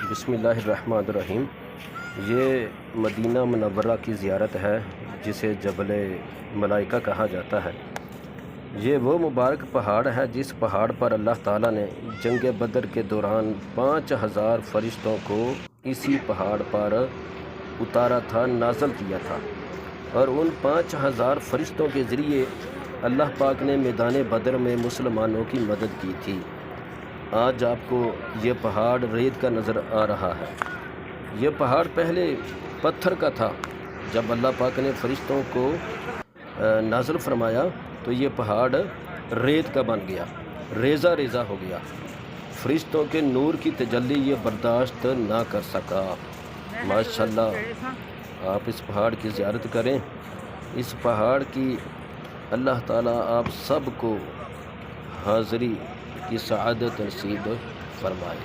بسم اللہ الرحمن الرحیم۔ یہ مدینہ منورہ کی زیارت ہے جسے جبل ملائکہ کہا جاتا ہے۔ یہ وہ مبارک پہاڑ ہے جس پہاڑ پر اللہ تعالیٰ نے جنگ بدر کے دوران 5000 فرشتوں کو اسی پہاڑ پر اتارا تھا، نازل کیا تھا، اور ان 5000 فرشتوں کے ذریعے اللہ پاک نے میدان بدر میں مسلمانوں کی مدد کی تھی۔ آج آپ کو یہ پہاڑ ریت کا نظر آ رہا ہے۔ یہ پہاڑ پہلے پتھر کا تھا، جب اللہ پاک نے فرشتوں کو نازل فرمایا تو یہ پہاڑ ریت کا بن گیا، ریزہ ریزہ ہو گیا۔ فرشتوں کے نور کی تجلی یہ برداشت نہ کر سکا۔ ماشاءاللہ، آپ اس پہاڑ کی زیارت کریں۔ اس پہاڑ کی اللہ تعالیٰ آپ سب کو حاضری کی سعادت نصیب فرمائے۔